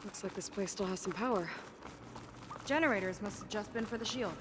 Looks like this place still has some power. Generators must have just been for the shield.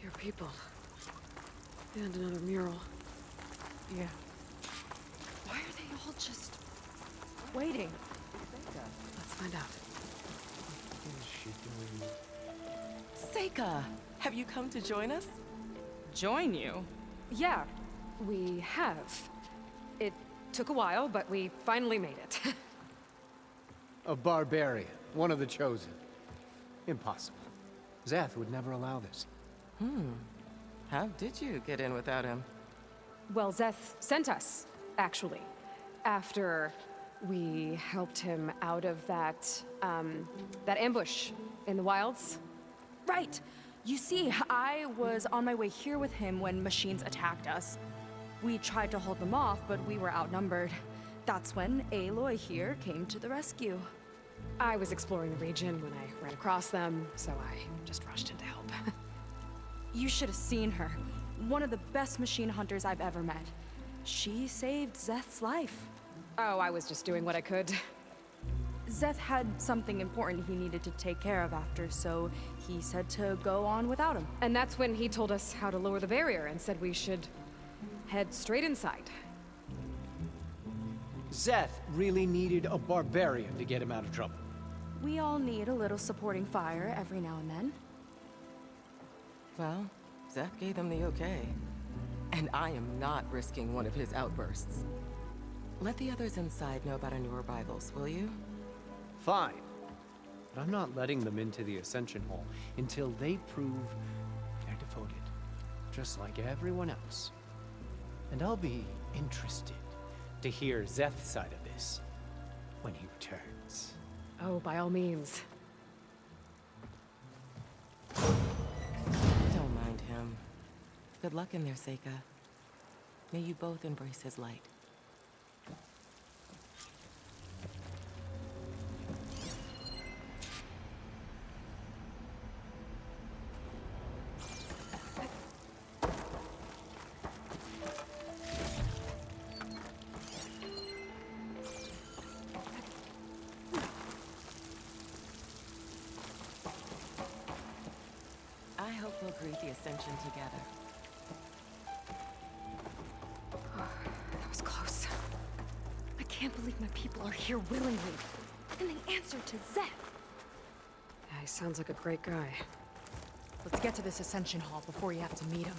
Your people. And another mural. Yeah. Why are they all just waiting? Let's find out. What is she doing? Seika, have you come to join us? Join you? Yeah, we have. It took a while, but we finally made it. A barbarian, one of the chosen. Impossible. Zeth would never allow this. How did you get in without him? Well, Zeth sent us, actually. After we helped him out of that ambush in the wilds. Right! You see, I was on my way here with him when machines attacked us. We tried to hold them off, but we were outnumbered. That's when Aloy here came to the rescue. I was exploring the region when I ran across them, so I just rushed in to help. You should have seen her. One of the best machine hunters I've ever met. She saved Zeth's life. Oh, I was just doing what I could. Zeth had something important he needed to take care of after, so he said to go on without him. And that's when he told us how to lower the barrier and said we should head straight inside. Zeth really needed a barbarian to get him out of trouble. We all need a little supporting fire every now and then. Well, Zeth gave them the okay. And I am not risking one of his outbursts. Let the others inside know about our new arrivals, will you? Fine. But I'm not letting them into the Ascension Hall until they prove they're devoted. Just like everyone else. And I'll be interested to hear Zeth's side of this when he returns. Oh, by all means. Don't mind him. Good luck in there, Seika. May you both embrace his light. I hope we'll greet the Ascension together. That was close. I can't believe my people are here willingly. And they answered to Zeth. Yeah, he sounds like a great guy. Let's get to this Ascension Hall before you have to meet him.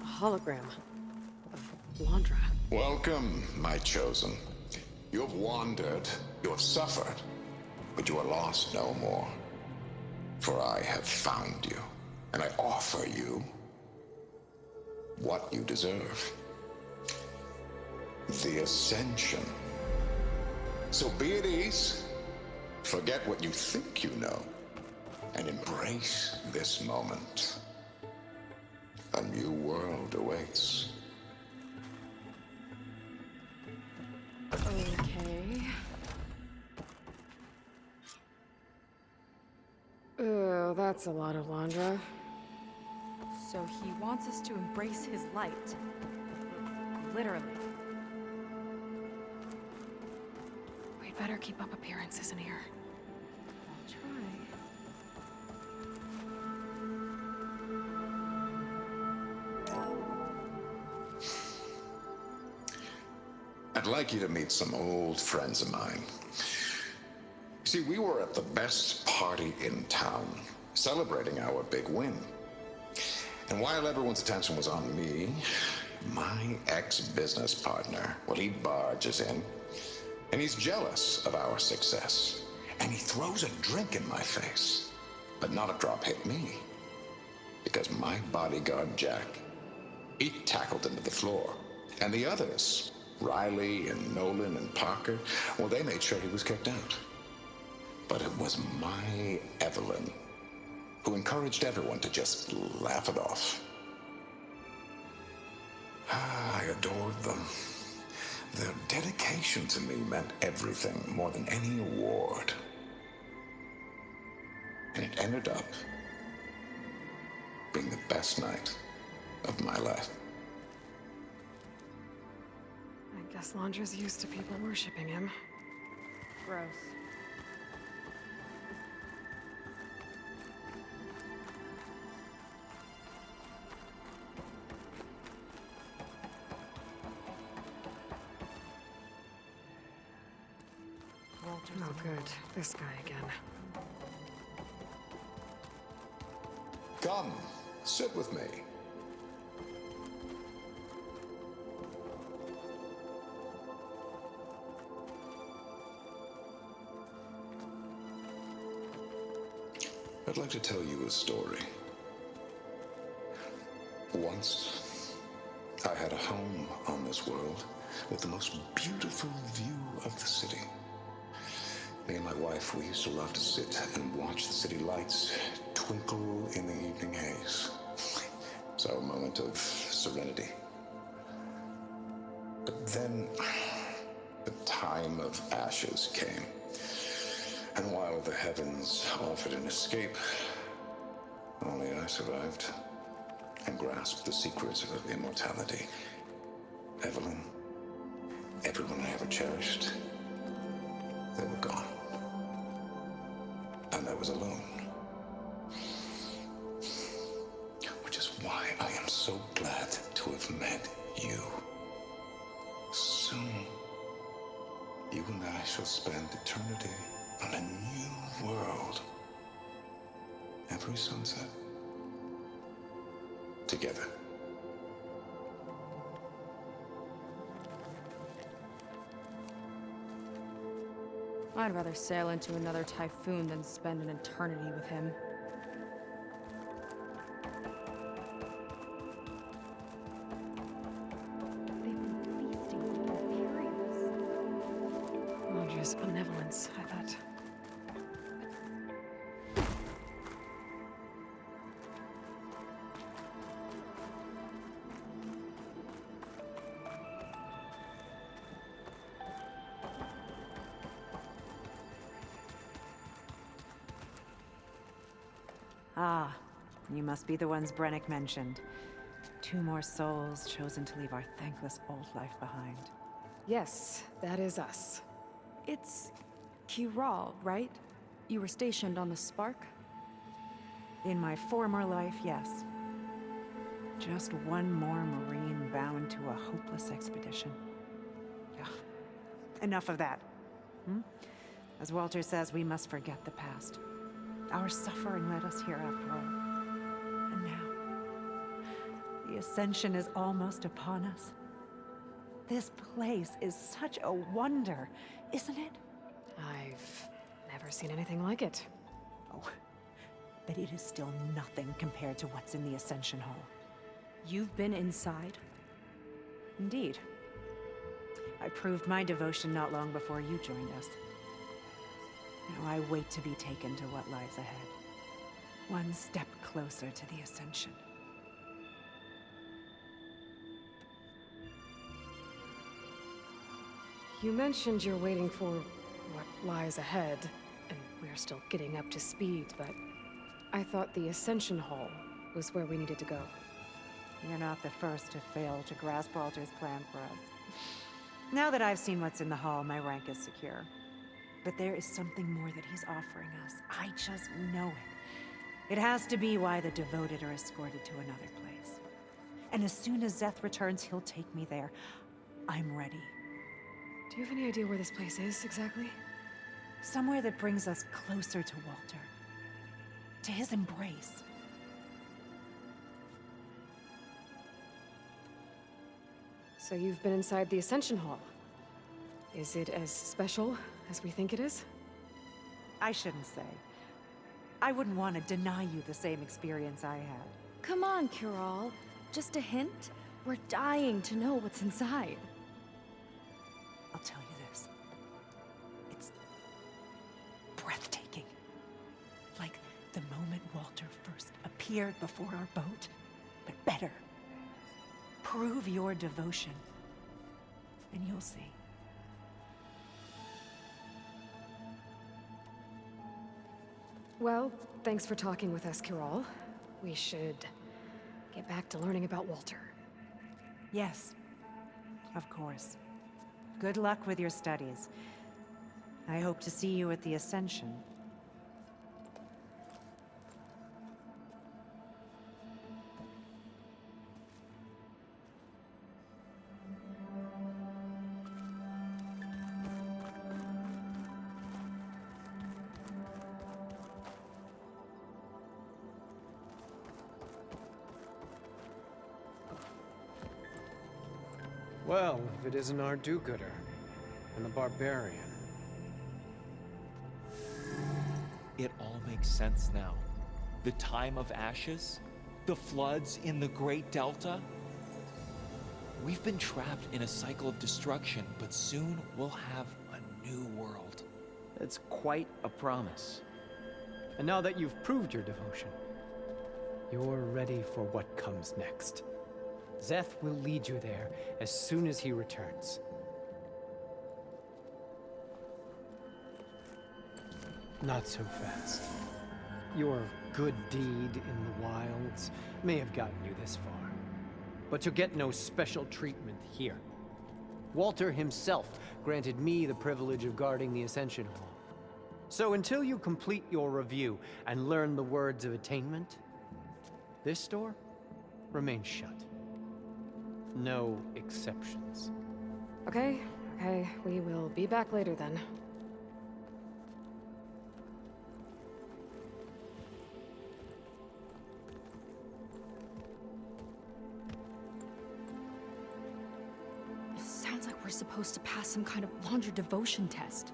A hologram of Landra. Welcome, my chosen. You have wandered, you have suffered, but you are lost no more. For I have found you, and I offer you what you deserve. The Ascension. So be at ease, forget what you think you know, and embrace this moment. A new world awaits. Okay. Oh, that's a lot of Landra. So he wants us to embrace his light. Literally. We'd better keep up appearances in here. I'll try. I'd like you to meet some old friends of mine. See, we were at the best party in town, celebrating our big win. And while everyone's attention was on me, my ex-business partner, well, he barges in, and he's jealous of our success. And he throws a drink in my face. But not a drop hit me. Because my bodyguard, Jack, he tackled him to the floor. And the others, Riley and Nolan and Parker, well, they made sure he was kicked out. But it was my Evelyn who encouraged everyone to just laugh it off. I adored them. Their dedication to me meant everything, more than any award. And it ended up being the best night of my life. I guess Londra's used to people worshipping him. Gross. Oh, good. This guy again. Come, sit with me. I'd like to tell you a story. Once, I had a home on this world with the most beautiful view of the city. Me and my wife, we used to love to sit and watch the city lights twinkle in the evening haze. It's our moment of serenity. But then, the time of ashes came. And while the heavens offered an escape, only I survived and grasped the secrets of immortality. Evelyn, everyone I ever cherished, they were gone. And I was alone. Which is why I am so glad to have met you. Soon, you and I shall spend eternity on a new world. Every sunset. Together. I'd rather sail into another typhoon than spend an eternity with him. They've been feasting like furious. Londra's benevolence, I thought. Ah, you must be the ones Brennick mentioned. 2 more souls chosen to leave our thankless old life behind. Yes, that is us. It's Kiral, right? You were stationed on the Spark? In my former life, yes. Just one more Marine bound to a hopeless expedition. Ugh. Enough of that. As Walter says, we must forget the past. Our suffering led us here after all. And now, the Ascension is almost upon us. This place is such a wonder, isn't it? I've never seen anything like it. Oh, but it is still nothing compared to what's in the Ascension Hall. You've been inside? Indeed. I proved my devotion not long before you joined us. Now I wait to be taken to what lies ahead. One step closer to the Ascension. You mentioned you're waiting for what lies ahead, and we're still getting up to speed, but I thought the Ascension Hall was where we needed to go. You're not the first to fail to grasp Walter's plan for us. Now that I've seen what's in the hall, my rank is secure. But there is something more that he's offering us. I just know it. It has to be why the devoted are escorted to another place. And as soon as Zeth returns, he'll take me there. I'm ready. Do you have any idea where this place is, exactly? Somewhere that brings us closer to Walter. To his embrace. So you've been inside the Ascension Hall. Is it as special as we think it is? I shouldn't say. I wouldn't want to deny you the same experience I had. Come on, Kiral. Just a hint? We're dying to know what's inside. I'll tell you this. It's breathtaking. Like the moment Walter first appeared before our boat, but better. Prove your devotion, and you'll see. Well, thanks for talking with us, Kiral. We should get back to learning about Walter. Yes, of course. Good luck with your studies. I hope to see you at the Ascension. Well, if it isn't our do-gooder and the barbarian. It all makes sense now. The time of ashes, the floods in the Great Delta. We've been trapped in a cycle of destruction, but soon we'll have a new world. That's quite a promise. And now that you've proved your devotion, you're ready for what comes next. Zeth will lead you there as soon as he returns. Not so fast. Your good deed in the wilds may have gotten you this far, but you'll get no special treatment here. Walter himself granted me the privilege of guarding the Ascension Hall. So until you complete your review and learn the words of attainment, this door remains shut. No exceptions. Okay, we will be back later then. It sounds like we're supposed to pass some kind of laundry devotion test.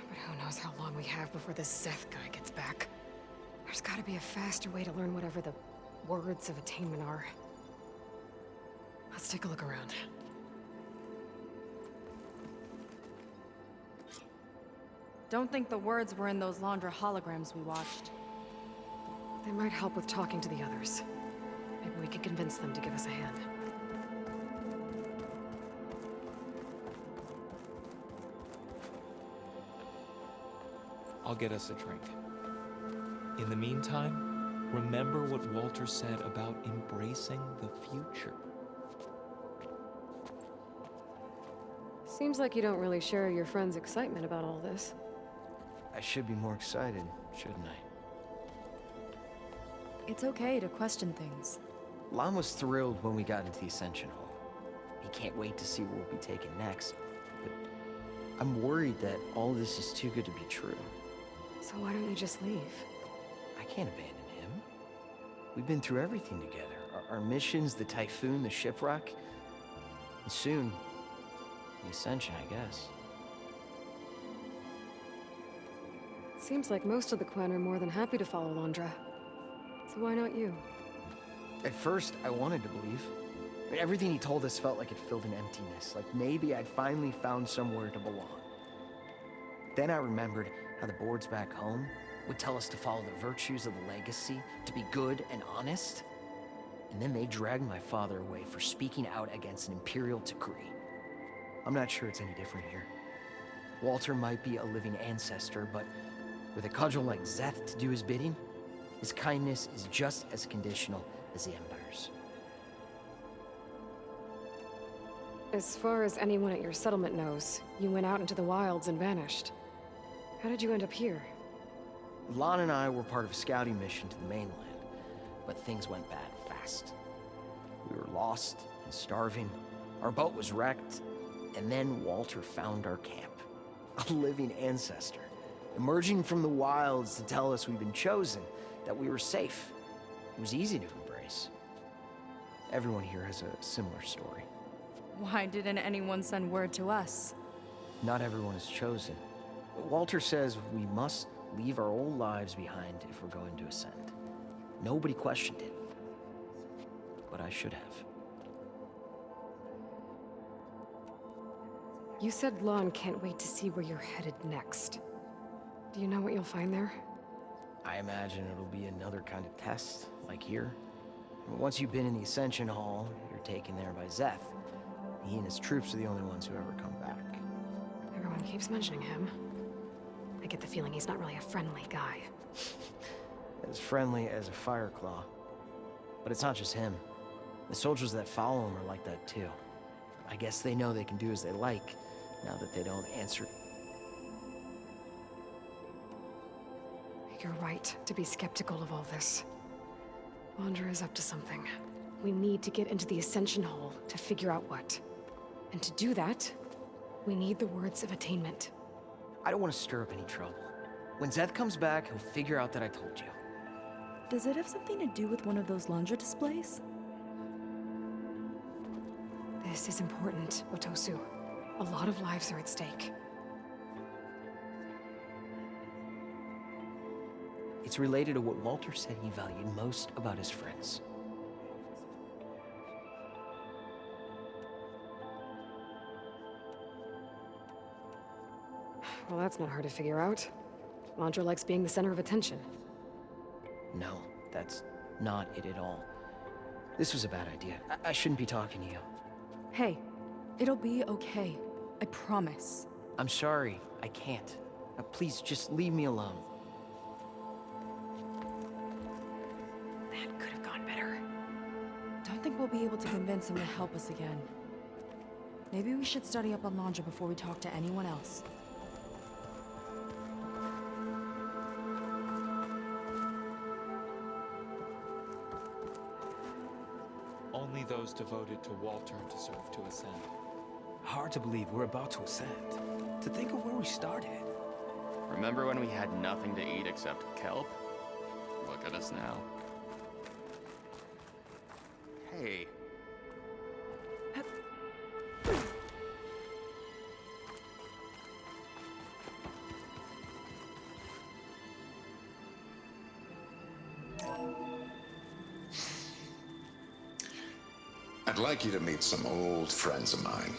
But who knows how long we have before this Zeth guy gets back. There's gotta be a faster way to learn whatever the words of attainment are. Let's take a look around. Don't think the words were in those Laundra holograms we watched. They might help with talking to the others. Maybe we could convince them to give us a hand. I'll get us a drink. In the meantime, remember what Walter said about embracing the future. Seems like you don't really share your friend's excitement about all this. I should be more excited, shouldn't I? It's okay to question things. Lon was thrilled when we got into the Ascension Hall. He can't wait to see where we'll be taken next. But I'm worried that all this is too good to be true. So why don't you just leave? I can't abandon him. We've been through everything together. Our missions, the Typhoon, the shipwreck. And soon, the Ascension, I guess. Seems like most of the clan are more than happy to follow Laundra. So why not you? At first, I wanted to believe. I mean, everything he told us felt like it filled an emptiness. Like maybe I'd finally found somewhere to belong. Then I remembered how the boards back home would tell us to follow the virtues of the legacy, to be good and honest. And then they dragged my father away for speaking out against an imperial decree. I'm not sure it's any different here. Walter might be a living ancestor, but with a cudgel like Zeth to do his bidding, his kindness is just as conditional as the Empire's. As far as anyone at your settlement knows, you went out into the wilds and vanished. How did you end up here? Lon and I were part of a scouting mission to the mainland, but things went bad fast. We were lost and starving. Our boat was wrecked, And then Walter found our camp. A living ancestor. Emerging from the wilds to tell us we've been chosen, that we were safe. It was easy to embrace. Everyone here has a similar story. Why didn't anyone send word to us? Not everyone is chosen. Walter says we must leave our old lives behind if we're going to ascend. Nobody questioned it. But I should have. You said Lon can't wait to see where you're headed next. Do you know what you'll find there? I imagine it'll be another kind of test, like here. Once you've been in the Ascension Hall, you're taken there by Zeth. He and his troops are the only ones who ever come back. Everyone keeps mentioning him. I get the feeling he's not really a friendly guy. As friendly as a Fireclaw. But it's not just him. The soldiers that follow him are like that too. I guess they know they can do as they like, now that they don't answer. You're right to be skeptical of all this. Wander is up to something. We need to get into the Ascension Hall to figure out what. And to do that, we need the words of attainment. I don't want to stir up any trouble. When Zeth comes back, he'll figure out that I told you. Does it have something to do with one of those laundry displays? This is important, Otosu. A lot of lives are at stake. It's related to what Walter said he valued most about his friends. Well, that's not hard to figure out. Landra likes being the center of attention. No, that's not it at all. This was a bad idea. I shouldn't be talking to you. Hey, it'll be okay. I promise. I'm sorry, I can't. Please, just leave me alone. That could have gone better. Don't think we'll be able to convince him to help us again. Maybe we should study up on Landra before we talk to anyone else. Only those devoted to Walter deserve to ascend. Hard to believe we're about to ascend. To think of where we started. Remember when we had nothing to eat except kelp? Look at us now. Hey. I'd like you to meet some old friends of mine.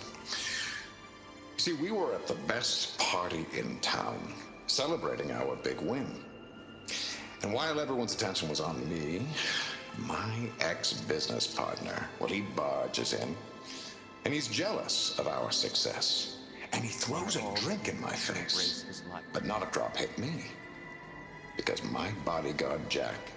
See, we were at the best party in town, celebrating our big win. And while everyone's attention was on me, my ex-business partner, well, he barges in, and he's jealous of our success. And he throws a drink in my face, but not a drop hit me. Because my bodyguard, Jack,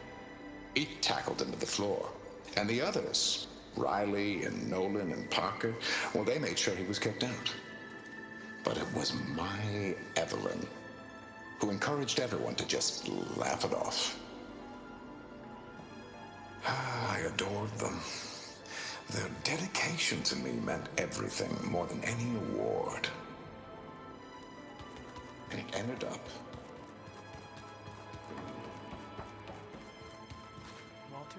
he tackled him to the floor. And the others, Riley and Nolan and Parker, well, they made sure he was kicked out. But it was my Evelyn who encouraged everyone to just laugh it off. I adored them. Their dedication to me meant everything, more than any award. And it ended up. Walter?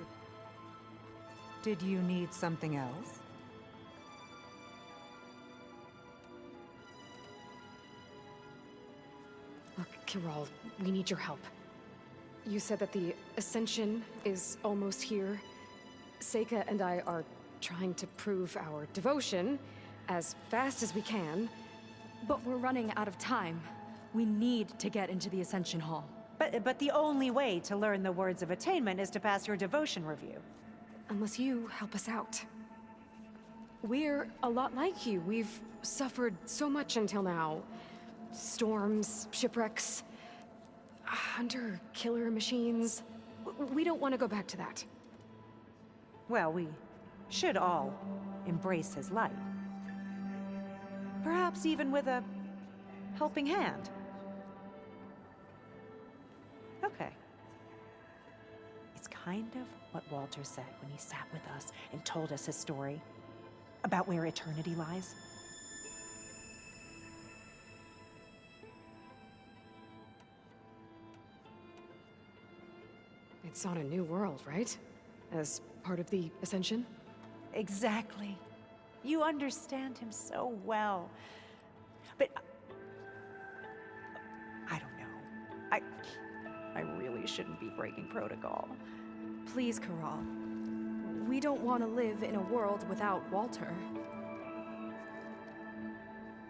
Did you need something else? Look, Kirol, we need your help. You said that the Ascension is almost here. Seika and I are trying to prove our devotion as fast as we can. But we're running out of time. We need to get into the Ascension Hall. But the only way to learn the words of attainment is to pass your devotion review. Unless you help us out. We're a lot like you. We've suffered so much until now. Storms, shipwrecks, hunter-killer machines. We don't want to go back to that. Well, we should all embrace his light. Perhaps even with a helping hand. Okay. It's kind of what Walter said when he sat with us and told us his story about where eternity lies. It's on a new world, right? As part of the Ascension? Exactly. You understand him so well. But I don't know. I really shouldn't be breaking protocol. Please, Corral. We don't want to live in a world without Walter.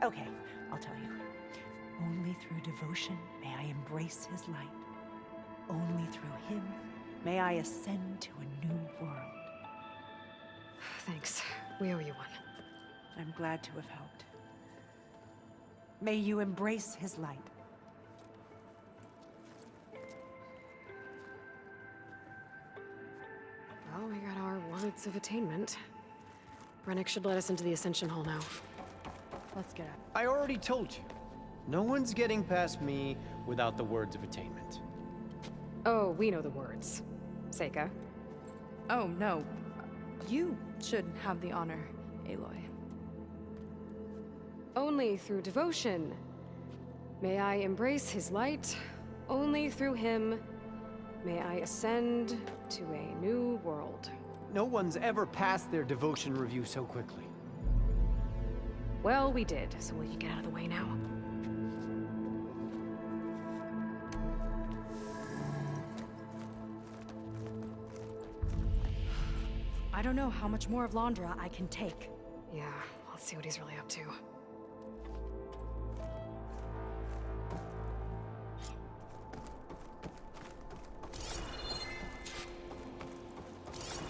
Okay, I'll tell you. Only through devotion may I embrace his light. Only through him may I ascend to a new world. Thanks. We owe you one. I'm glad to have helped. May you embrace his light. Well, we got our words of attainment. Rennick should let us into the Ascension Hall now. Let's get out. I already told you. No one's getting past me without the words of attainment. Oh, we know the words. Seika. Oh, no. You should have the honor, Aloy. Only through devotion may I embrace his light. Only through him may I ascend to a new world. No one's ever passed their devotion review so quickly. Well, we did, so will you get out of the way now? I don't know how much more of Londra I can take. Yeah, let's see what he's really up to.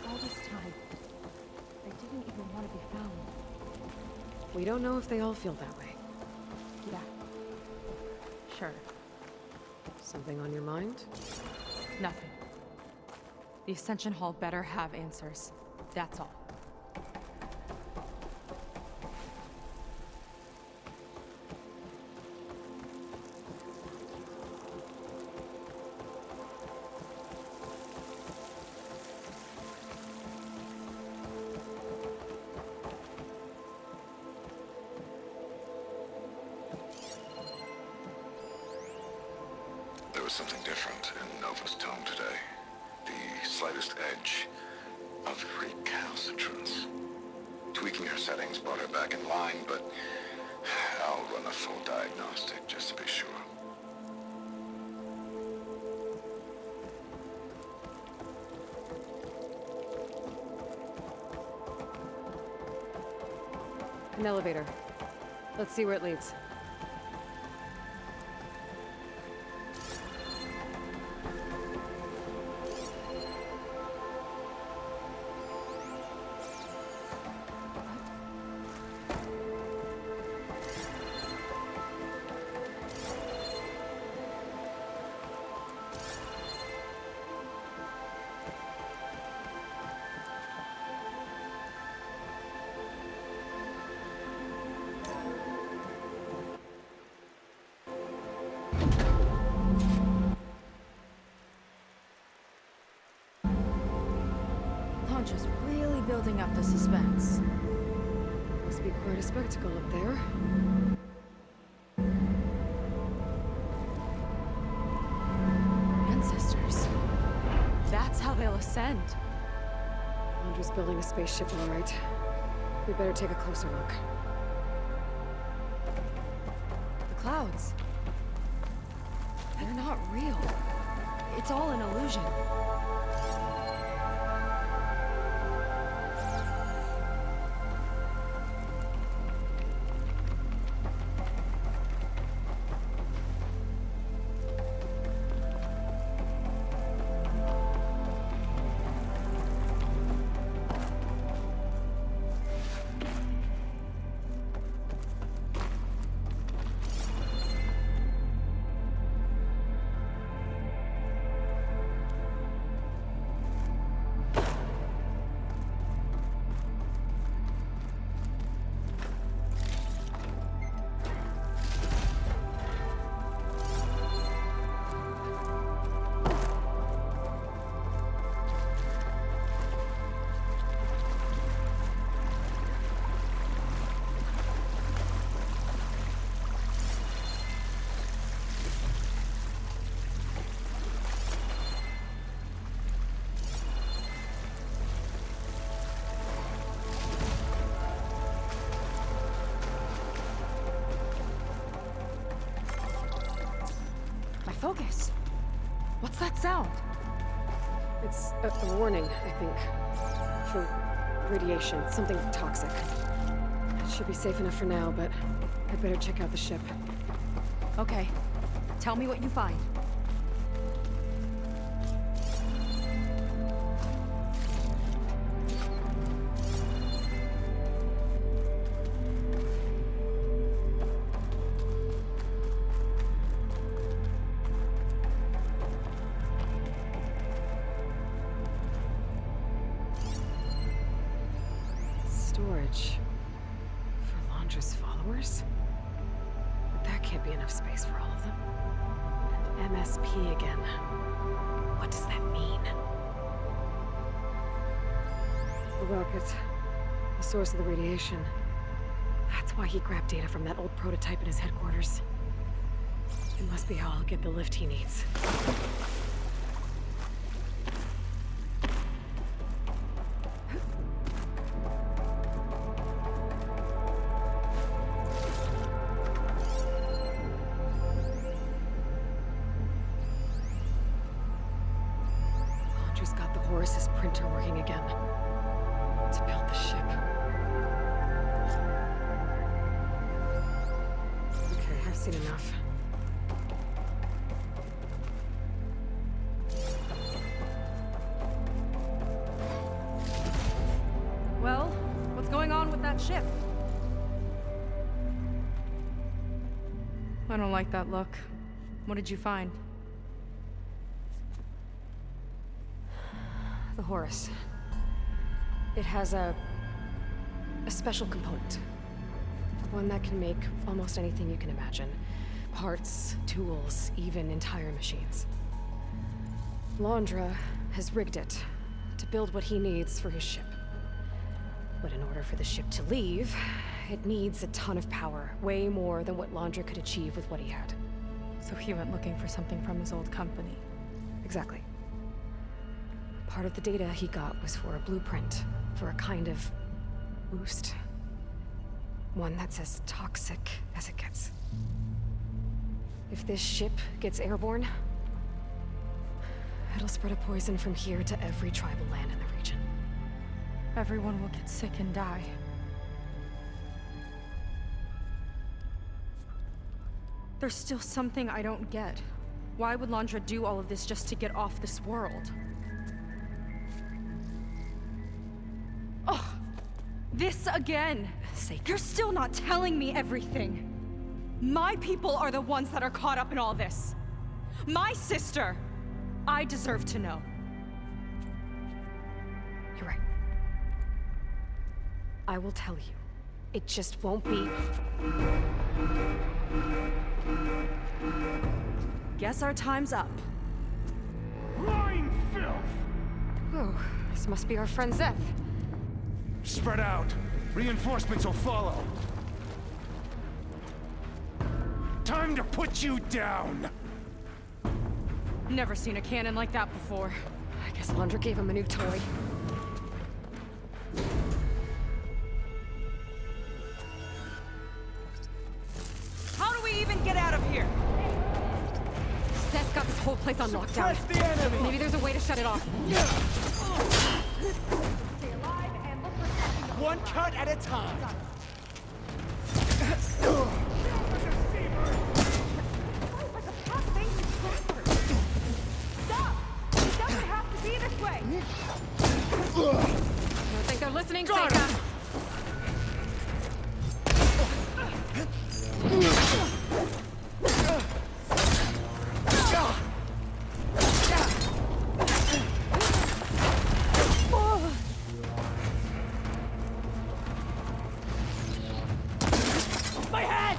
All this time, I didn't even want to be found. We don't know if they all feel that way. Yeah. Sure. Something on your mind? Nothing. The Ascension Hall better have answers. That's all. There was something different in Nova's tone today. The slightest edge of recalcitrance. Tweaking her settings brought her back in line, but I'll run a full diagnostic just to be sure. An elevator. Let's see where it leads. Just really building up the suspense. Must be quite a spectacle up there. Ancestors. That's how they'll ascend. Londra's building a spaceship, all right. We better take a closer look. The clouds. They're not real. It's all an illusion. August, what's that sound? It's a warning, I think. For radiation, something toxic. It should be safe enough for now, but I'd better check out the ship. Okay, tell me what you find. Storage. For Londra's followers? But that can't be enough space for all of them. And MSP again. What does that mean? The rocket. The source of the radiation. That's why he grabbed data from that old prototype in his headquarters. It must be how I'll get the lift he needs. Just got the Horus's printer working again. To build the ship. Okay, I've seen enough. Well, what's going on with that ship? I don't like that look. What did you find? The Horus. It has a special component. One that can make almost anything you can imagine. Parts, tools, even entire machines. Londra has rigged it to build what he needs for his ship. But in order for the ship to leave, it needs a ton of power, way more than what Londra could achieve with what he had. So he went looking for something from his old company. Exactly. Part of the data he got was for a blueprint, for a kind of boost. One that's as toxic as it gets. If this ship gets airborne, it'll spread a poison from here to every tribal land in the region. Everyone will get sick and die. There's still something I don't get. Why would Londra do all of this just to get off this world? Oh, this again! You're still not telling me everything. My people are the ones that are caught up in all this. My sister! I deserve to know. You're right. I will tell you. It just won't be... Guess our time's up. Lying filth! Oh, this must be our friend Zeth. Spread out. Reinforcements will follow. Time to put you down! Never seen a cannon like that before. I guess Londra gave him a new toy. How do we even get out of here? Zeth's got this whole place on lockdown. Suppress the enemy! Maybe there's a way to shut it off. One cut at a time! I don't think they're listening, Seika. My head!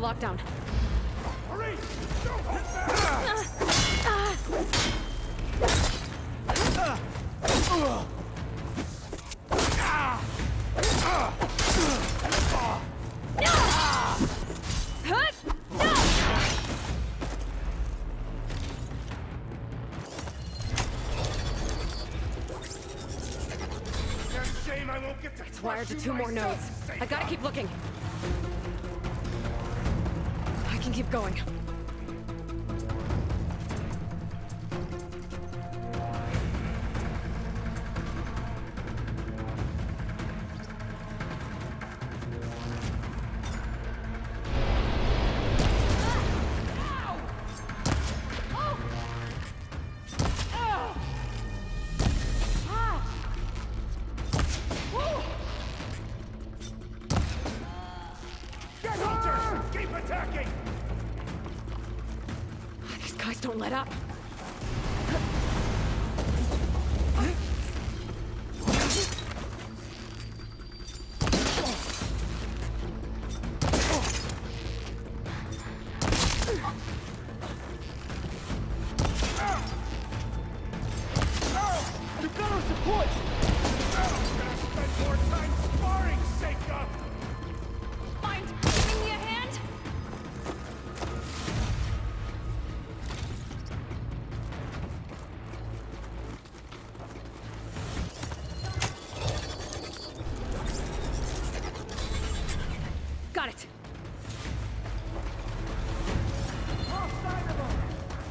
the lockdown. Hurry! Don't hold back! Shame I won't get to It's wired to 2 more nodes. I gotta keep looking. I can keep going. Get hunters! Keep attacking! These guys don't let up. You got our support! I'm gonna spend more time sparring, Seika! Mind giving me a hand? Got it. Offside of them!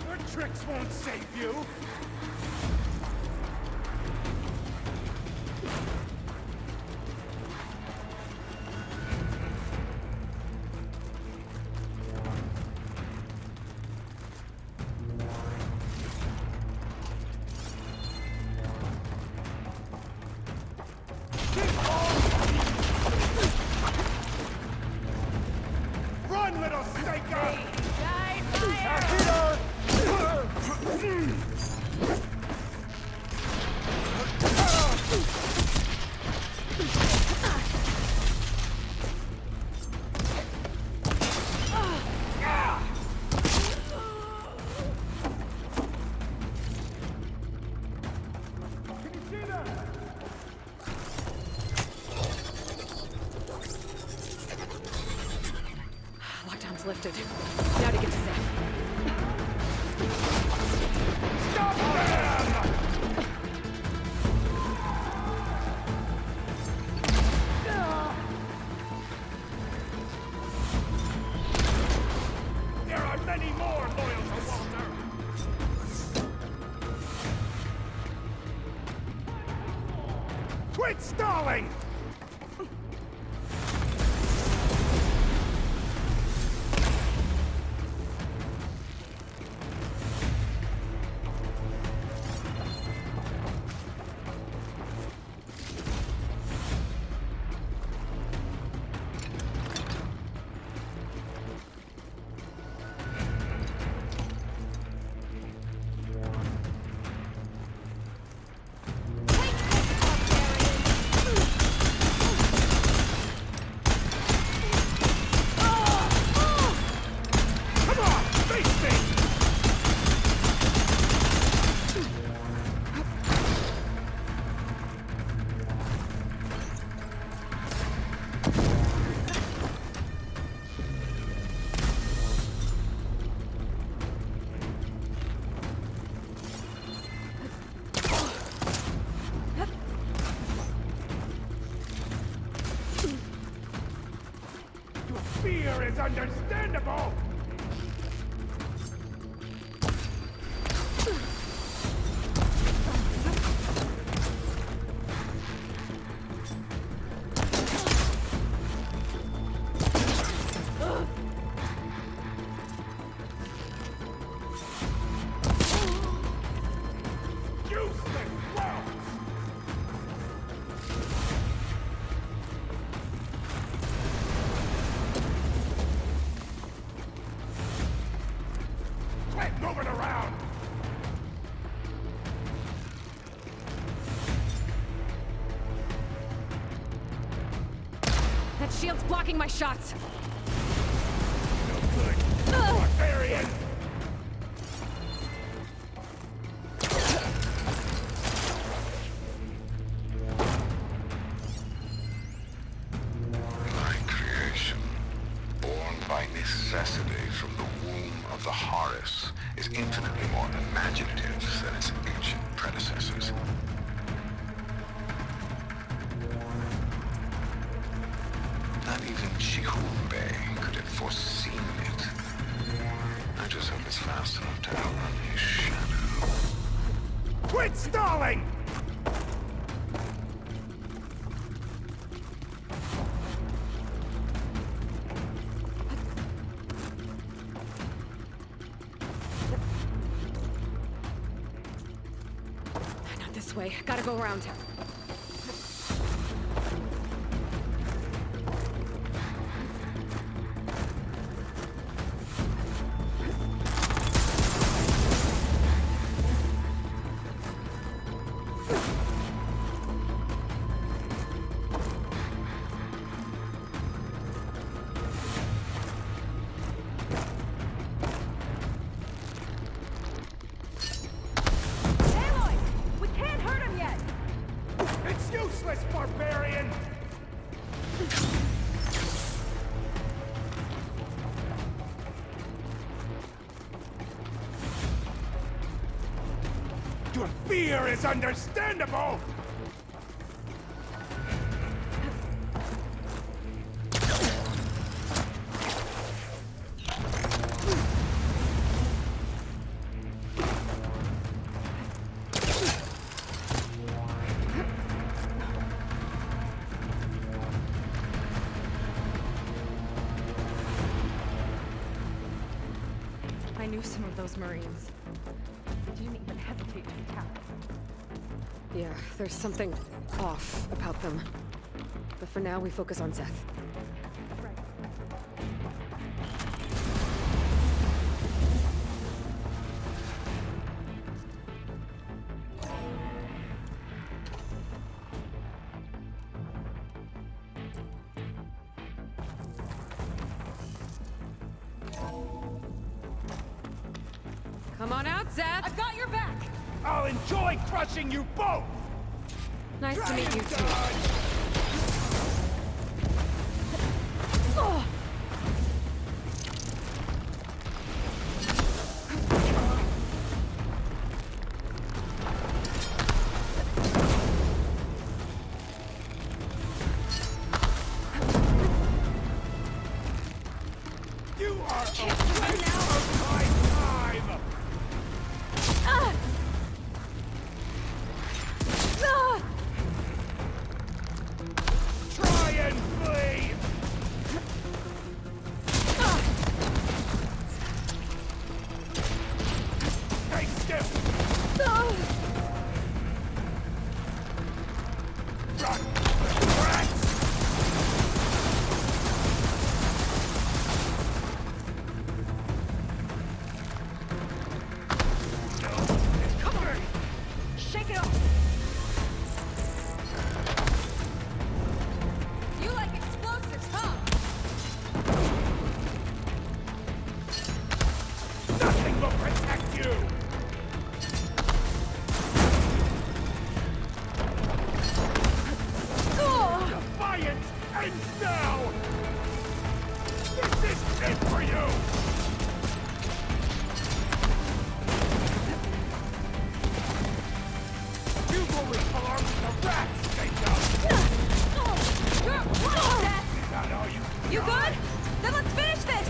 Your tricks won't save you! Run, little Seika! Can you see that? Lockdown's lifted. Now to get to Seth. Stop them! There are many more loyal to Walter! Quit stalling! Come on, face me! Your fear is understandable! Useless routes! Quit moving around! That shield's blocking my shots. of the Horus is infinitely more imaginative than its ancient predecessors. Not even Chihumbe could have foreseen it. I just hope it's fast enough to outrun his shadow. Quit stalling! Not this way. Gotta go around. It's useless, barbarian! Your fear is understandable! I knew some of those Marines. They didn't even hesitate to attack. Yeah, there's something off about them. But for now, we focus on Seth. Right. Come on out, Seth! I've got your back! I'll enjoy crushing you both! Nice to meet you, too. Ugh. You are a waste of my time! Ah! Ah! Try and flee! Stay still! Ah! Run! Rats! Come on! Shake it off! You like explosives, huh? Nothing will protect you! Ugh. Defiance ends now! This is it for you! You only belong to the rats, Jacob! You're wrong, Seth! Is that all you You got? good? Then let's finish this!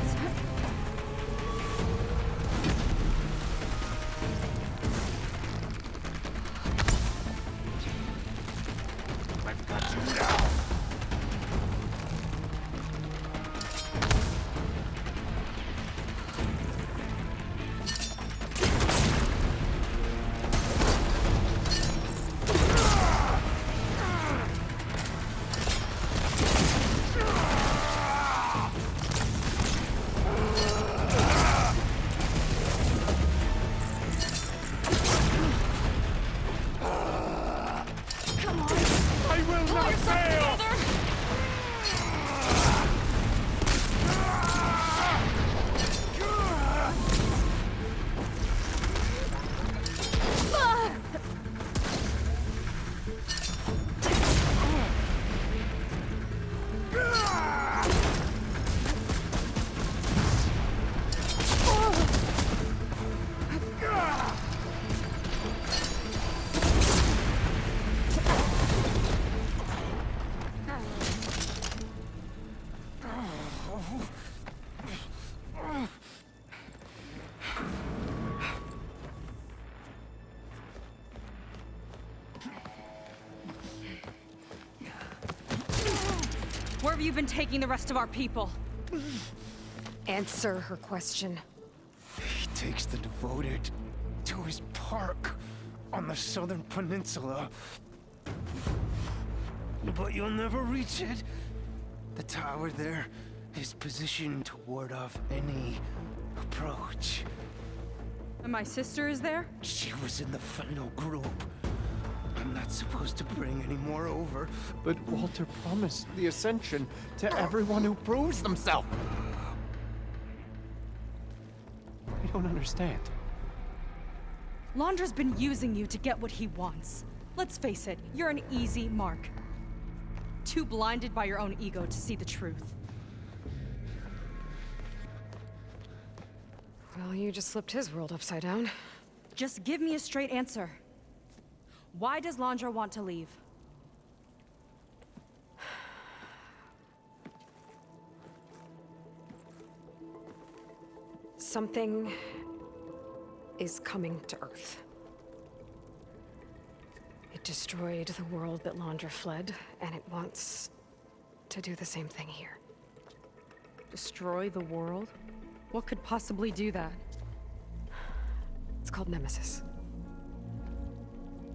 have you been taking the rest of our people? Answer her question. He takes the devoted to his park on the southern peninsula. But you'll never reach it. The tower there is positioned to ward off any approach. And my sister is there? She was in the final group. I'm not supposed to bring any more over. But Walter promised the Ascension to everyone who proves themselves. I don't understand. Londra's been using you to get what he wants. Let's face it, you're an easy mark. Too blinded by your own ego to see the truth. Well, you just flipped his world upside down. Just give me a straight answer. Why does Londra want to leave? Something is coming to Earth. It destroyed the world that Londra fled, and it wants to do the same thing here. Destroy the world? What could possibly do that? It's called Nemesis.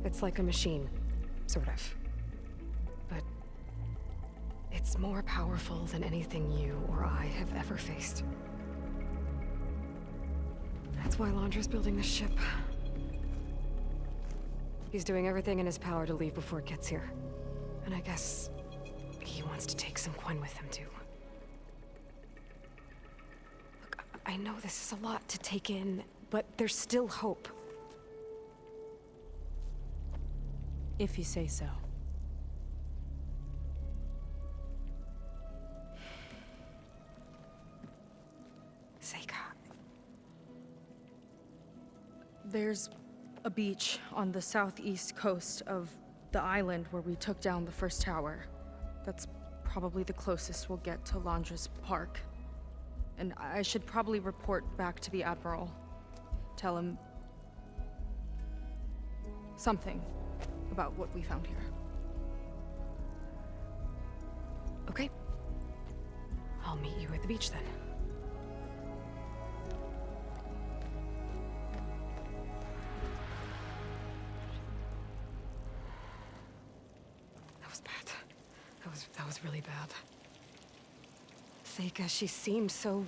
It's like a machine, sort of. But it's more powerful than anything you or I have ever faced. That's why Londra's building this ship. He's doing everything in his power to leave before it gets here. And I guess he wants to take some Quen with him, too. Look, I know this is a lot to take in, but there's still hope. If you say so. Seika. There's a beach on the southeast coast of the island where we took down the first tower. That's probably the closest we'll get to Londra's park. And I should probably report back to the Admiral. Tell him something about what we found here. Okay. I'll meet you at the beach then. That was bad. That was really bad. Seika, she seemed so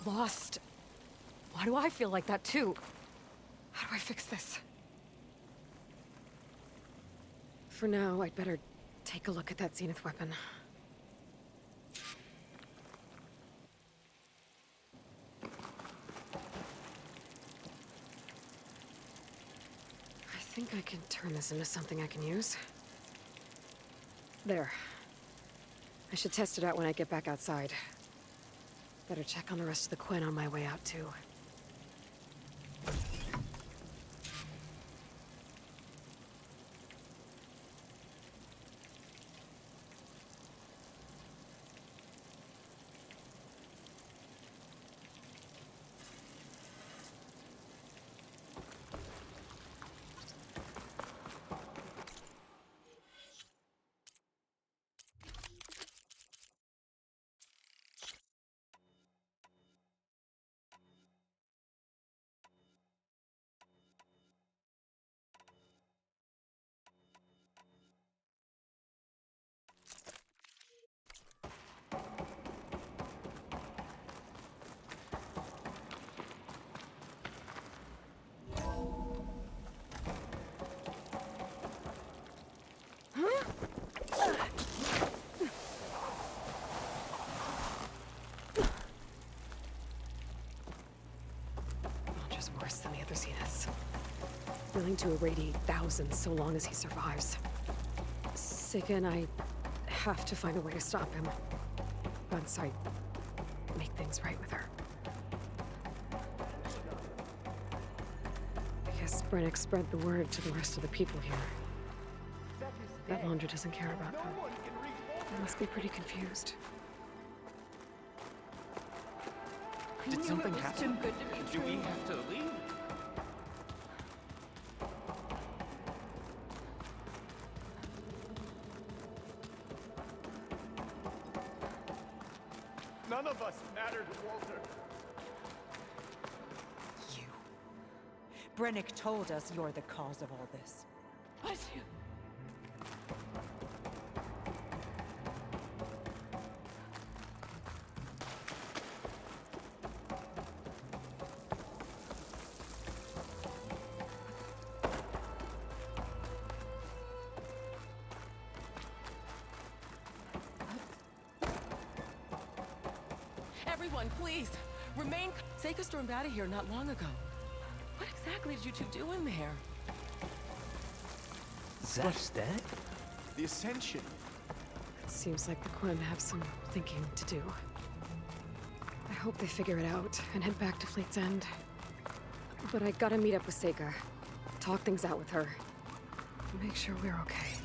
lost. Why do I feel like that too? How do I fix this? For now, I'd better take a look at that Zenith weapon. I think I can turn this into something I can use. There. I should test it out when I get back outside. Better check on the rest of the Quen on my way out, too. Worse than the other Zeniths. Willing to irradiate thousands so long as he survives. Seika and I have to find a way to stop him. Once I make things right with her. I guess Brennick spread the word to the rest of the people here. That Londra doesn't care about them. They must be pretty confused. Did something happen? Do we have to leave? matter to Walter? You. Brennick told us you're the cause of all this. What? Everyone, please, remain. Seika stormed out of here not long ago. What exactly did you two do in there? What's that? The Ascension. It seems like the Quen have some thinking to do. I hope they figure it out and head back to Fleet's End. But I gotta meet up with Seika. Talk things out with her. Make sure we're okay.